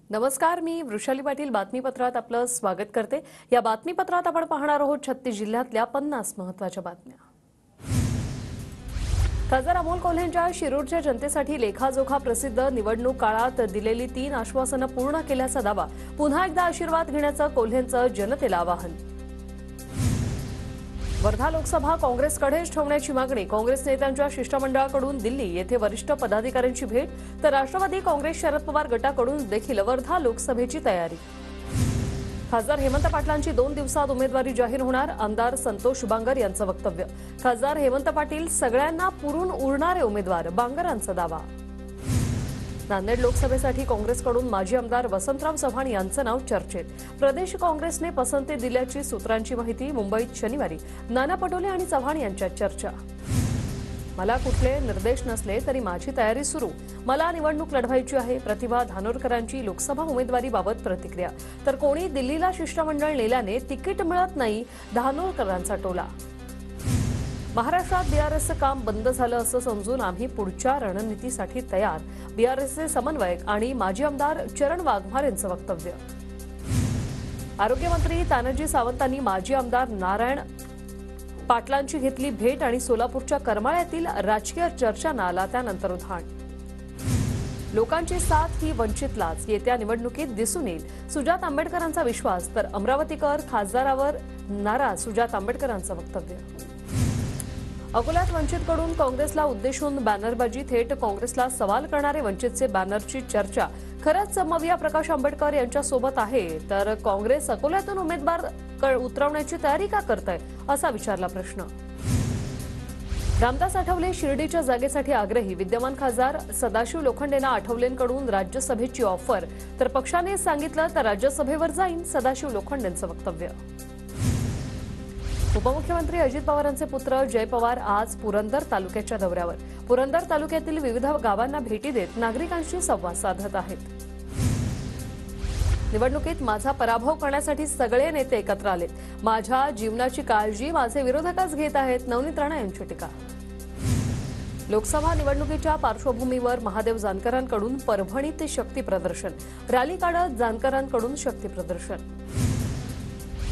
नमस्कार, मी वृषाली पाटील बातमीपत्रात आपलं स्वागत करते। या बातमीपत्रात आपण पाहणार आहोत 36 जिल्ह्यातल्या 50 महत्त्वाच्या बातम्या। खासदार अमोल कोल्हेंच्या शिरूरच्या जनतेसाठी लेखाजोखा प्रसिद्ध निवडणूक काळात दिलेली 3 आश्वासनं पूर्ण केल्याचा दावा। पुन्हा एकदा आशीर्वाद घेण्याचं कोल्हेंचं जनतेला आवाहन। वर्धा लोकसभा काँग्रेसकडेच ठेवण्याची मागणी। काँग्रेस नेत्यांच्या शिष्टमंडळाकडून दिल्ली येथे वरिष्ठ पदाधिकाऱ्यांची भेट, तर राष्ट्रवादी काँग्रेस शरद पवार गटाकडून देखील वर्धा लोकसभेची तयारी। खासदार हेमंत पाटलांची 2 दिवसात उमेदवारी जाहीर होणार। आमदार संतोष बांगर यांचं वक्तव्य। खासदार हेमंत पाटील सगळ्यांना पुरून उरणारे उमेदवार, बांगरांचा दावा। नांदेड लोकसभेसाठी काँग्रेसकडून माजी आमदार वसंतराव चव्हाण यांचं नाव चर्चेत। प्रदेश काँग्रेसने पसंती दिल्याची सूत्रांची माहिती। मुंबईत शनिवारी नाना पटोले आणि चव्हाण यांच्यात चर्चा। मला कुठले निर्देश नसले तरी माझी तयारी सुरू, मला निवडणूक लढवायची आहे। प्रतिभा धानोरकरांची लोकसभा उमेदवारीबाबत प्रतिक्रिया। तर कोणी दिल्लीला शिष्टमंडळ नेल्याने तिकीट मिळत नाही, धानोरकरांचा टोला। महाराष्ट्रात बीआरएसचं काम बंद झालं असं समजून आम्ही पुढच्या रणनीतीसाठी तयार, बीआरएसचे समन्वयक आणि माजी आमदार चरण वाघमार यांचं वक्तव्य। आरोग्यमंत्री तानाजी सावंतांनी माजी आमदार नारायण पाटलांची घेतली भेट आणि सोलापूरच्या करमाळ्यातील राजकीय चर्चांना आला त्यानंतर उधाण। लोकांची साथ ही वंचितलाच येत्या निवडणुकीत दिसून येईल, सुजात आंबेडकरांचा विश्वास। तर अमरावतीकर खासदारावर नाराज, सुजात आंबेडकरांचं वक्तव्य। अकोल्यात वंचितकडून काँग्रेसला उद्देशून बॅनरबाजी, थेट काँग्रेसला सवाल करणारे वंचितचे बॅनरची चर्चा। खरंच मविया प्रकाश आंबेडकर यांच्या सोबत आहे, तर काँग्रेस अकोल्यातून उमेदवार उतरवण्याची तयारी का करताय, असा विचारला प्रश्न। रामदास आठवले शिर्डीच्या जागेसाठी आग्रही। विद्यमान खासदार सदाशिव लोखंडेंना आठवलेंकडून राज्यसभेची ऑफर, तर पक्षाने सांगितलं तर राज्यसभेवर जाईन, सदाशिव लोखंडेंचं वक्तव्य। उपमुख्यमंत्री अजित पवारांचे पुत्र जय पवार आज पुरंदर तालुक्याच्या दौऱ्यावर। पुरंदर तालुक्यातील विविध गावांना भेटी देत नागरिकांशी संवाद साधत आहेत। निवडणुकीत माझा पराभव करण्यासाठी सगळे नेते एकत्र आलेत, माझ्या जीवनाची काळजी माझे विरोधकच घेत आहेत, नवनीत राणा यांची टीका। लोकसभा निवडणुकीच्या पार्श्वभूमीवर महादेव जानकरांकडून परभणीत शक्ती प्रदर्शन। रॅली काढत जानकरांकडून शक्ती प्रदर्शन।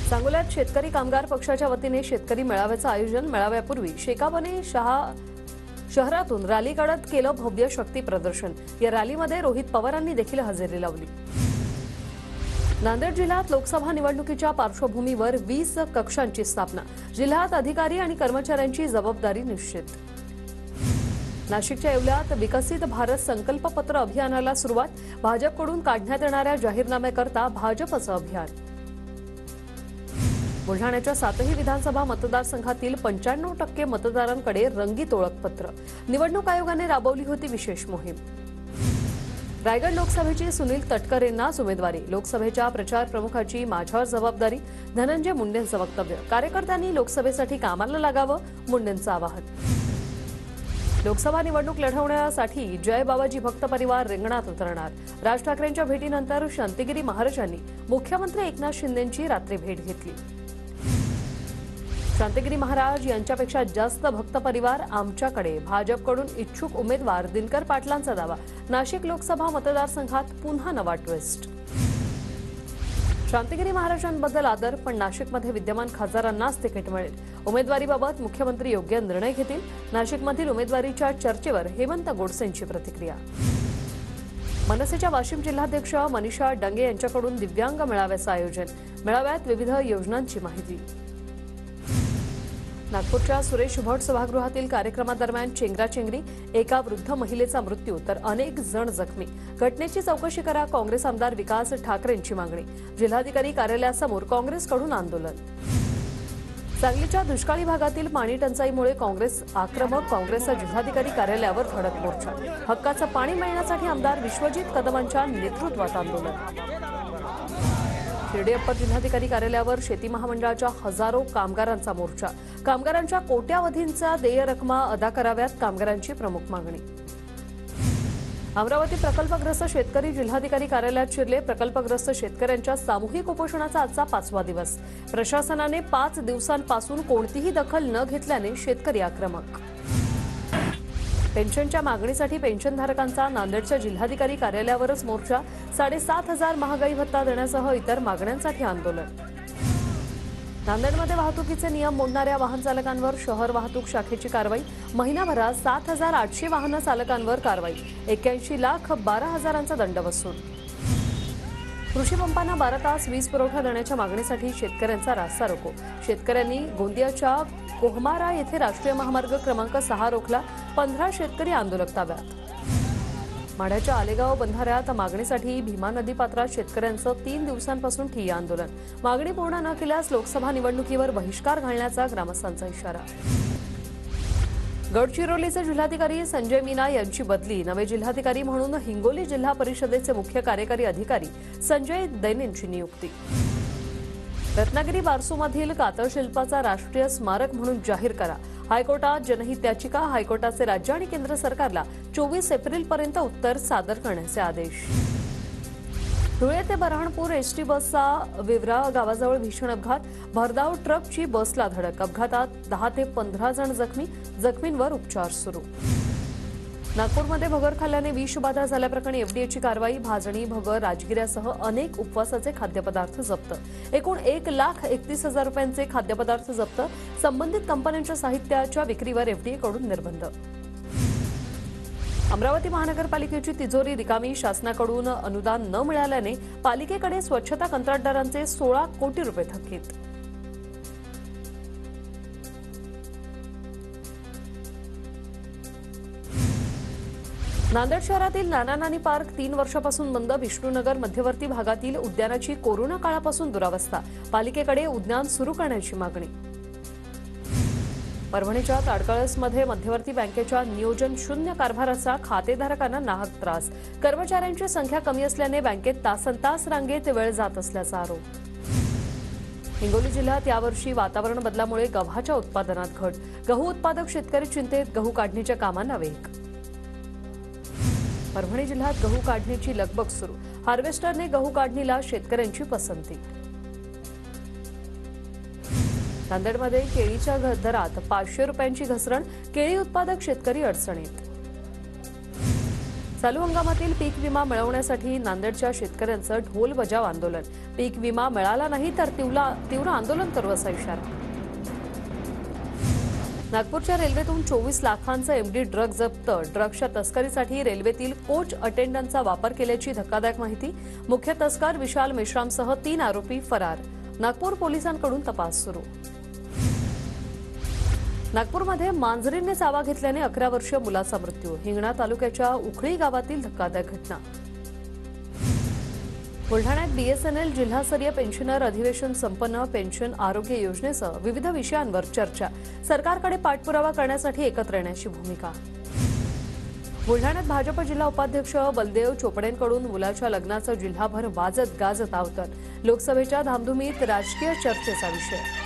सांगोल्यात शेतकरी कामगार पक्षाच्या वतीने शेतकरी मेळाव्याचं आयोजन। मेळाव्यापूर्वी शेकापने शहरातून रॅली काढत केलं भव्य शक्ती प्रदर्शन। या रॅलीमध्ये रोहित पवारांनी देखील हजेरी लावली। नांदेड जिल्ह्यात लोकसभा निवडणुकीच्या पार्श्वभूमीवर 20 कक्षांची स्थापना। जिल्ह्यात अधिकारी आणि कर्मचाऱ्यांची जबाबदारी निश्चित। नाशिकच्या येवल्यात विकसित भारत संकल्पपत्र अभियानाला सुरुवात। भाजपकडून काढण्यात येणाऱ्या जाहीरनाम्याकरता भाजपचं अभियान। बुलढाण्याच्या 7ही विधानसभा मतदारसंघातील 95% मतदारांकडे रंगीत ओळखपत्र। निवडणूक आयोगाने राबवली होती विशेष मोहीम। रायगड लोकसभेची सुनील तटकरेंनाच उमेदवारी। लोकसभेच्या प्रचार प्रमुखाची माझ्यावर जबाबदारी, धनंजय मुंडेंचं वक्तव्य। कार्यकर्त्यांनी लोकसभेसाठी कामाला लागावं, मुंडेंचं आवाहन। लोकसभा निवडणूक लढवण्यासाठी जय बाबाजी भक्त परिवार रिंगणात उतरणार। राज ठाकरेंच्या भेटीनंतर शांतिगिरी महाराजांनी मुख्यमंत्री एकनाथ शिंदेंची रात्री भेट घेतली। शांतिगिरी महाराज यांच्यापेक्षा जास्त भक्त परिवार आमच्याकडे, भाजपकडून इच्छुक उमेदवार दिनकर पाटलांचा दावा। नाशिक लोकसभा मतदारसंघात पुन्हा नवा ट्विस्ट। शांतिगिरी महाराजांबद्दल आदर, पण नाशिकमध्ये विद्यमान खासदारांनाच तिकीट मिळेल। उमेदवारीबाबत मुख्यमंत्री योग्य निर्णय घेतील। नाशिकमधील उमेदवारीच्या चर्चेवर हेमंत गोडसेंची प्रतिक्रिया। मनसेच्या वाशिम जिल्हाध्यक्ष मनीषा डंगे यांच्याकडून दिव्यांग मेळाव्याचं आयोजन। मेळाव्यात विविध योजनांची माहिती। नागपूरच्या सुरेश भट सभागृहातील कार्यक्रमादरम्यान चेंगराचेंगरी, एका वृद्ध महिलेचा मृत्यू तर अनेक जण जखमी। घटनेची चौकशी करा, काँग्रेस आमदार विकास ठाकरेंची मागणी। जिल्हाधिकारी कार्यालयासमोर काँग्रेसकडून आंदोलन। सांगलीच्या दुष्काळी भागातील पाणी टंचाईमुळे काँग्रेस आक्रमक। काँग्रेसचा जिल्हाधिकारी कार्यालयावर धडक मोर्चा। हक्काचं पाणी मिळण्यासाठी आमदार विश्वजित कदमांच्या नेतृत्वात आंदोलन। शिर्डी अप्पर जिल्हाधिकारी कार्यालयावर शेती महामंडळाच्या हजारो कामगारांचा मोर्चा। कामगारांच्या कोट्यावधींचा देय रकमा अदा कराव्यात, कामगारांची प्रमुख मागणी। अमरावती प्रकल्पग्रस्त शेतकरी जिल्हाधिकारी कार्यालयात शिरले। प्रकल्पग्रस्त शेतकऱ्यांच्या सामूहिक उपोषणाचा आजचा 5वा दिवस। प्रशासनाने 5 दिवसांपासून कोणतीही दखल न घेतल्याने शेतकरी आक्रमक। पेन्शनच्या मागणीसाठी पेन्शनधारकांचा नांदेडच्या जिल्हाधिकारी कार्यालयावरच मोर्चा, 7,500 महागाई भत्ता देण्यासह इतर मागण्यांसाठी आंदोलन. नांदेडमध्ये वाहतुकीचे नियम मोडणाऱ्या वाहन चालकांवर शहर वाहतूक शाखेची कारवाई. महिनाभरात 7,800 वाहन चालकांवर कारवाई. 81,12,000चा दंड वसूल. कृषी पंपांना 12 तास वीज पुरवठा देण्याच्या मागणीसाठी शेतकऱ्यांचा रास्ता रोको. शेतकऱ्यांनी गोंदियाच्या कोहमारा येथे राष्ट्रीय महामार्ग क्रमांक 6 रोखला. 15 शेतकरी आंदोलक ताब्यात. माढ्याच्या आलेगाव बंधाऱ्यात मागणीसाठी भीमा नदी पात्रात शेतकऱ्यांचं 3 दिवसांपासून ठिय्या आंदोलन. मागणी पूर्ण न केल्यास लोकसभा निवडणुकीवर बहिष्कार घालण्याचा ग्रामस्थांचा इशारा. गडचिरोलीचे जिल्हाधिकारी संजय मीना यांची बदली. नवे जिल्हाधिकारी म्हणून हिंगोली जिल्हा परिषदेचे मुख्य कार्यकारी अधिकारी संजय दैनेंची नियुक्ती. रत्नागिरी बारसूमधील कातळशिल्पाचा राष्ट्रीय स्मारक म्हणून जाहीर करा. हायकोर्टात जनहित याचिका. हायकोर्टाचे राज्य आणि केंद्र सरकारला 24 एप्रिलपर्यंत उत्तर सादर करण्याचे आदेश. धुळे ते बऱ्हाणपूर एसटी बसचा विवरा गावाजवळ भीषण अपघात. भरधाव ट्रकची बसला धडक. अपघातात 10 ते 15 जण जखमी. जखमींवर उपचार सुरू. नागपूरमध्ये भगर खाल्ल्याने विषबाधा झाल्याप्रकरणी एफडीएची कारवाई. भाजणी, भगर, राजगिऱ्यासह अनेक उपवासाचे खाद्यपदार्थ जप्त. एकूण 1,31,000 रुपयांचे खाद्यपदार्थ जप्त. संबंधित कंपन्यांच्या साहित्याच्या विक्रीवर एफडीएकडून निर्बंध. अमरावती महानगरपालिकेची तिजोरी रिकामी. शासनाकडून अनुदान न मिळाल्याने पालिकेकडे स्वच्छता कंत्राटदारांचे 16 कोटी रुपये थकीत. नांदेड शहरातील नाना नानी पार्क 3 वर्षापासून बंद. विष्णुनगर मध्यवर्ती भागातील उद्यानाची कोरोना काळापासून दुरावस्था. पालिकेकडे उद्यान सुरू करण्याची मागणी. परभणीच्या ताडकळसमध्ये मध्यवर्ती बँकेच्या नियोजन शून्य कारभाराचा खातेधारकांना नाहक त्रास. कर्मचाऱ्यांची संख्या कमी असल्याने बँकेत तासनतास रांगेत वेळ जात असल्याचा आरोप. हिंगोली जिल्ह्यात यावर्षी वातावरण बदलामुळे गव्हाच्या उत्पादनात घट. गहू उत्पादक शेतकरी चिंतेत. गहू काढणीच्या कामांना वेग. परभणी जिल्ह्यात गहू काढणीची लगबग सुरू. हार्वेस्टरने गहू काढणीला शेतकऱ्यांची पसंती. नांदेडमध्ये केळीच्या दरात 500 रुपयांची घसरण. केळी उत्पादक शेतकरी अडचणीत. चालू हंगामातील पीक विमा मिळवण्यासाठी नांदेडच्या शेतकऱ्यांचं ढोल बजाव आंदोलन. पीक विमा मिळाला नाही तर तीव्र आंदोलन करू असा इशारा. नागपूरच्या रेल्वेतून 24 लाखांचा एमडी ड्रग जप्त. ड्रग्सच्या तस्करीसाठी रेल्वेतील कोच अटेंडंटचा वापर केल्याची धक्कादायक माहिती. मुख्य तस्कर विशाल मेश्रामसह 3 आरोपी फरार. नागपूर पोलिसांकडून तपास सुरू. नागपूरमध्ये मांजरीने चावा घेतल्याने 11 वर्षीय मुलाचा मृत्यू. हिंगणा तालुक्याच्या उखळी गावातील धक्कादायक घटना. बुलढाण्यात बीएसएनएल जिल्हास्तरीय पेन्शनर अधिवेशन संपन्न. पेन्शन आरोग्य योजनेसह विविध विषयांवर चर्चा. सरकारकडे पाठपुरावा करण्यासाठी एकत्र येण्याची भूमिका. बुलढाण्यात भाजप जिल्हा उपाध्यक्ष बलदेव चोपडेंकडून मुलाच्या लग्नाचं जिल्हाभर वाजत गाजत आवर्तन. लोकसभेच्या धामधुमीत राजकीय चर्चेचा विषय.